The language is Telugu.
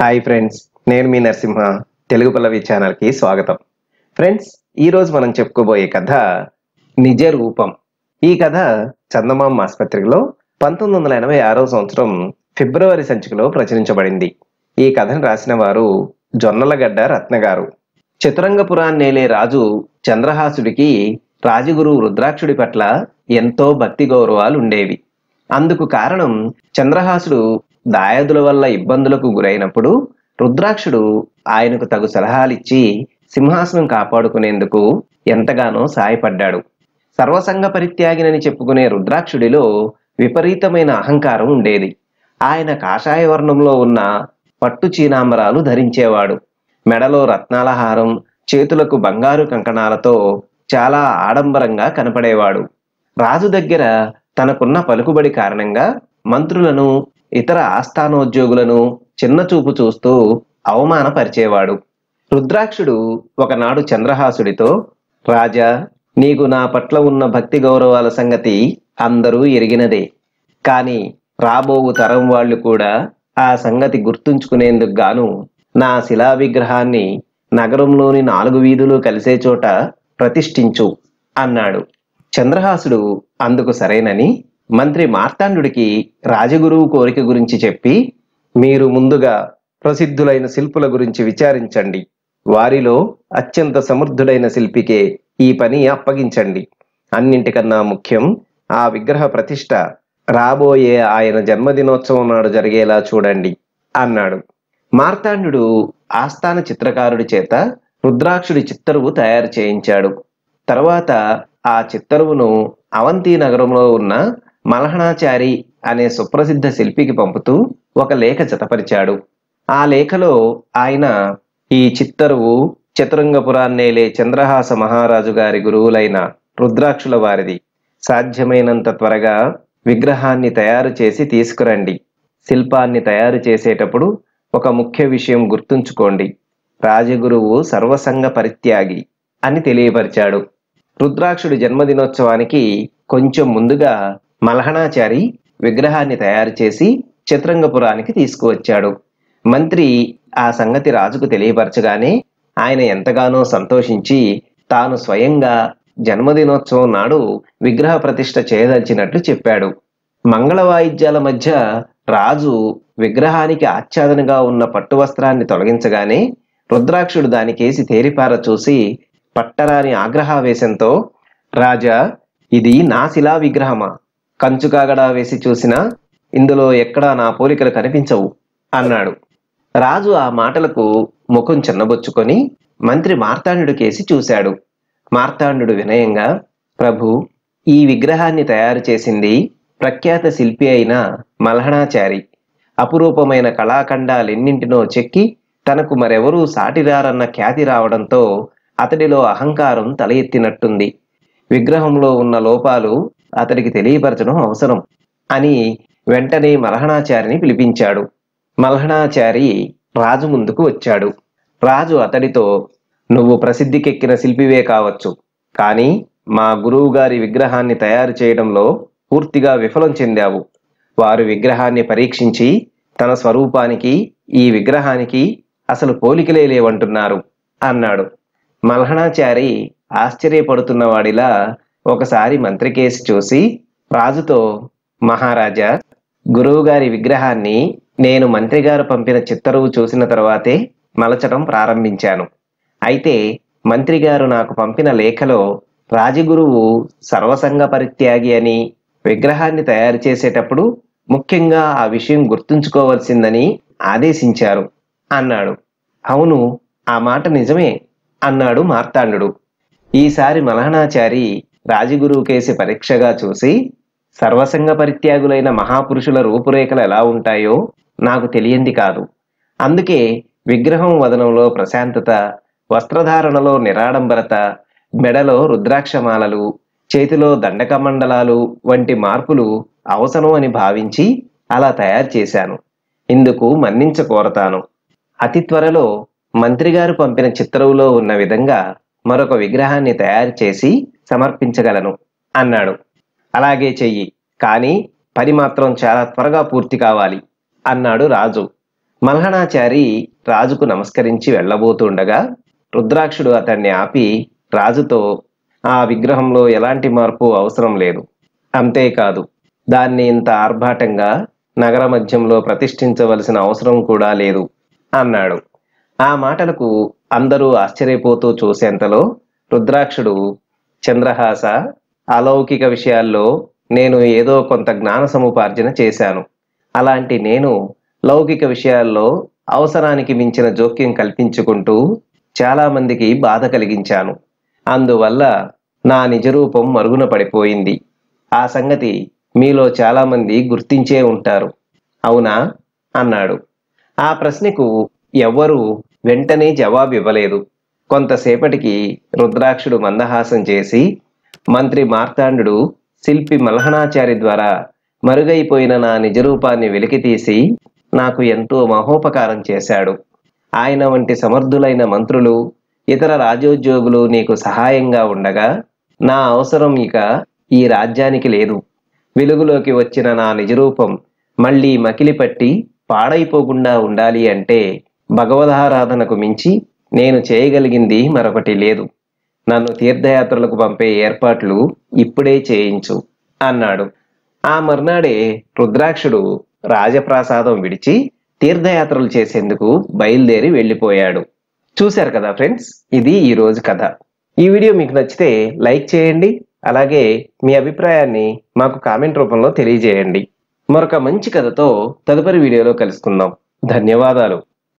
హాయ్ ఫ్రెండ్స్, నేను మీ నరసింహ. తెలుగు పల్లవి ఛానల్కి స్వాగతం. ఫ్రెండ్స్, ఈరోజు మనం చెప్పుకోబోయే కథ నిజ రూపం. ఈ కథ చందమామ ఆసుపత్రిలో 1986వ సంవత్సరం ఫిబ్రవరి సంచికలో ప్రచురించబడింది. ఈ కథను రాసిన వారు జొన్నలగడ్డ రత్న గారు. చతురంగపురాన్నేలే రాజు చంద్రహాసుడికి రాజగురు రుద్రాక్షుడి పట్ల ఎంతో భక్తి గౌరవాలు ఉండేవి. అందుకు కారణం, చంద్రహాసుడు దాయాదుల వల్ల ఇబ్బందులకు గురైనప్పుడు రుద్రాక్షుడు ఆయనకు తగు సలహాలిచ్చి సింహాసనం కాపాడుకునేందుకు ఎంతగానో సాయపడ్డాడు. సర్వసంగ పరిత్యాగినని చెప్పుకునే రుద్రాక్షుడిలో విపరీతమైన అహంకారం ఉండేది. ఆయన కాషాయ వర్ణంలో ఉన్న పట్టు చీనాంబరాలు ధరించేవాడు. మెడలో రత్నాల హారం, చేతులకు బంగారు కంకణాలతో చాలా ఆడంబరంగా కనపడేవాడు. రాజు దగ్గర తనకున్న పలుకుబడి కారణంగా మంత్రులను, ఇతర ఆస్థానోద్యోగులను చిన్నచూపు చూస్తూ అవమానపరిచేవాడు. రుద్రాక్షుడు ఒకనాడు చంద్రహాసుడితో, రాజా, నీకు నా పట్ల ఉన్న భక్తి గౌరవాల సంగతి అందరూ ఎరిగినదే. కాని రాబోవు తరం వాళ్ళు కూడా ఆ సంగతి గుర్తుంచుకునేందుకు గాను నా శిలా విగ్రహాన్ని నగరంలోని 4 వీధులు కలిసే చోట ప్రతిష్ఠించు అన్నాడు. చంద్రహాసుడు అందుకు సరేనని మంత్రి మార్తాండుడికి రాజగురువు కోరిక గురించి చెప్పి, మీరు ముందుగా ప్రసిద్ధులైన శిల్పుల గురించి విచారించండి. వారిలో అత్యంత సమర్థుడైన శిల్పికే ఈ పని అప్పగించండి. అన్నింటికన్నా ముఖ్యం ఆ విగ్రహ ప్రతిష్ఠ రాబోయే ఆయన జన్మదినోత్సవం నాడు జరిగేలా చూడండి అన్నాడు. మార్తాండు ఆస్థాన చిత్రకారుడి చేత రుద్రాక్షుడి చిత్తరువు తయారు చేయించాడు. తర్వాత ఆ చిత్తరువును అవంతి నగరంలో ఉన్న మలహణాచారి అనే సుప్రసిద్ధ శిల్పికి పంపుతూ ఒక లేఖ జతపరిచాడు. ఆ లేఖలో ఆయన, ఈ చిత్తరువు చతురంగపురాన్నేలే చంద్రహాస మహారాజు గారి గురువులైన రుద్రాక్షుల వారిది. సాధ్యమైనంత త్వరగా విగ్రహాన్ని తయారు చేసి తీసుకురండి. శిల్పాన్ని తయారు చేసేటప్పుడు ఒక ముఖ్య విషయం గుర్తుంచుకోండి. రాజగురువు సర్వసంగ పరిత్యాగి అని తెలియపరిచాడు. రుద్రాక్షుడి జన్మదినోత్సవానికి కొంచెం ముందుగా మలహణాచారి విగ్రహాన్ని తయారు చేసి చతురంగపురానికి తీసుకువచ్చాడు. మంత్రి ఆ సంగతి రాజుకు తెలియపరచగానే ఆయన ఎంతగానో సంతోషించి తాను స్వయంగా జన్మదినోత్సవం నాడు విగ్రహ ప్రతిష్ఠ చేయదలిచినట్లు చెప్పాడు. మంగళ వాయిద్యాల మధ్య రాజు విగ్రహానికి ఆచ్ఛాదనగా ఉన్న పట్టు వస్త్రాన్ని తొలగించగానే రుద్రాక్షుడు దానికేసి తేరిపార చూసి పట్టరాని ఆగ్రహావేశంతో, రాజా, ఇది నా శిలా విగ్రహమా? కంచు కాగడా వేసి చూసినా ఇందులో ఎక్కడా నా పోలికలు కనిపించవు అన్నాడు. రాజు ఆ మాటలకు ముఖం చిన్నబొచ్చుకొని మంత్రి మార్తాండు కేసి చూశాడు. మార్తాండు వినయంగా, ప్రభు, ఈ విగ్రహాన్ని తయారు చేసింది ప్రఖ్యాత శిల్పి అయిన మలహణాచారి. అపురూపమైన కళాఖండాలెన్నింటినో చెక్కి తనకు మరెవరూ సాటిరారన్న ఖ్యాతి రావడంతో అతడిలో అహంకారం తల ఎత్తినట్టుంది. విగ్రహంలో ఉన్న లోపాలు అతడికి తెలియపరచడం అవసరం అని వెంటనే మలహణాచారిని పిలిపించాడు. మలహణాచారి రాజు ముందుకు వచ్చాడు. రాజు అతడితో, నువ్వు ప్రసిద్ధికెక్కిన శిల్పివే కావచ్చు, కానీ మా గురువు గారి విగ్రహాన్ని తయారు చేయడంలో పూర్తిగా విఫలం చెందావు. వారు విగ్రహాన్ని పరీక్షించి తన స్వరూపానికి ఈ విగ్రహానికి అసలు పోలికలే లేవంటున్నారు అన్నాడు. మలహణాచారి ఆశ్చర్యపడుతున్న వాడిలా ఒకసారి మంత్రికేసి చూసి రాజుతో, మహారాజా, గురువుగారి విగ్రహాన్ని నేను మంత్రిగారు పంపిన చిత్తరువు చూసిన తర్వాతే మలచడం ప్రారంభించాను. అయితే మంత్రిగారు నాకు పంపిన లేఖలో రాజగురువు సర్వసంగ పరిత్యాగి అని, విగ్రహాన్ని తయారు చేసేటప్పుడు ముఖ్యంగా ఆ విషయం గుర్తుంచుకోవలసిందని ఆదేశించారు అన్నాడు. అవును, ఆ మాట నిజమే అన్నాడు మార్తాండు. ఈసారి మలహణాచారి రాజగురువు కేసి పరీక్షగా చూసి, సర్వసంగ పరిత్యాగులైన మహాపురుషుల రూపురేఖలు ఎలా ఉంటాయో నాకు తెలియంది కాదు. అందుకే విగ్రహం వదనంలో ప్రశాంతత, వస్త్రధారణలో నిరాడంబరత, మెడలో రుద్రాక్షమాలలు, చేతిలో దండకమండలాలు వంటి మార్పులు అవసరం అని భావించి అలా తయారు చేశాను. ఇందుకు మన్నించ కోరతాను. అతి త్వరలో మంత్రిగారు పంపిన చిత్తరువులో ఉన్న విధంగా మరొక విగ్రహాన్ని తయారు చేసి సమర్పించగలను అన్నాడు. అలాగే చెయ్యి, కానీ పని మాత్రం చాలా త్వరగా పూర్తి కావాలి అన్నాడు రాజు. మల్హనాచారి రాజుకు నమస్కరించి వెళ్ళబోతుండగా రుద్రాక్షుడు అతన్ని ఆపి రాజుతో, ఆ విగ్రహంలో ఎలాంటి మార్పు అవసరం లేదు, అంతేకాదు దాన్ని ఇంత ఆర్భాటంగా నగర మధ్యంలో ప్రతిష్ఠించవలసిన అవసరం కూడా లేదు అన్నాడు. ఆ మాటలకు అందరూ ఆశ్చర్యపోతూ చూసేంతలో రుద్రాక్షుడు, చంద్రహాస, అలౌకిక విషయాల్లో నేను ఏదో కొంత జ్ఞాన సముపార్జన చేశాను. అలాంటి నేను లౌకిక విషయాల్లో అవసరానికి మించిన జోక్యం కల్పించుకుంటూ చాలా మందికి బాధ కలిగించాను. అందువల్ల నా నిజరూపం మరుగున పడిపోయింది. ఆ సంగతి మీలో చాలా మంది గుర్తించే ఉంటారు, అవునా అన్నాడు. ఆ ప్రశ్నకు ఎవ్వరూ వెంటనే జవాబు ఇవ్వలేదు. కొంతసేపటికి రుద్రాక్షుడు మందహాసం చేసి, మంత్రి మార్తాండు శిల్పి మల్హనాచారి ద్వారా మరుగైపోయిన నా నిజరూపాన్ని వెలికితీసి నాకు ఎంతో మహోపకారం చేశాడు. ఆయన వంటి సమర్థులైన మంత్రులు, ఇతర రాజోద్యోగులు నీకు సహాయంగా ఉండగా నా అవసరం ఇక ఈ రాజ్యానికి లేదు. వెలుగులోకి వచ్చిన నా నిజరూపం మళ్ళీ మకిలిపట్టి పాడైపోకుండా ఉండాలి అంటే భగవదారాధనకు మించి నేను చేయగలిగింది మరొకటి లేదు. నన్ను తీర్థయాత్రలకు పంపే ఏర్పాట్లు ఇప్పుడే చేయించు అన్నాడు. ఆ మర్నాడే రుద్రాక్షుడు రాజప్రాసాదం విడిచి తీర్థయాత్రలు చేసేందుకు బయలుదేరి వెళ్ళిపోయాడు. చూశారు కదా ఫ్రెండ్స్, ఇది ఈ రోజు కథ. ఈ వీడియో మీకు నచ్చితే లైక్ చేయండి, అలాగే మీ అభిప్రాయాన్ని మాకు కామెంట్ రూపంలో తెలియజేయండి. మరొక మంచి కథతో తదుపరి వీడియోలో కలుసుకుందాం. ధన్యవాదాలు.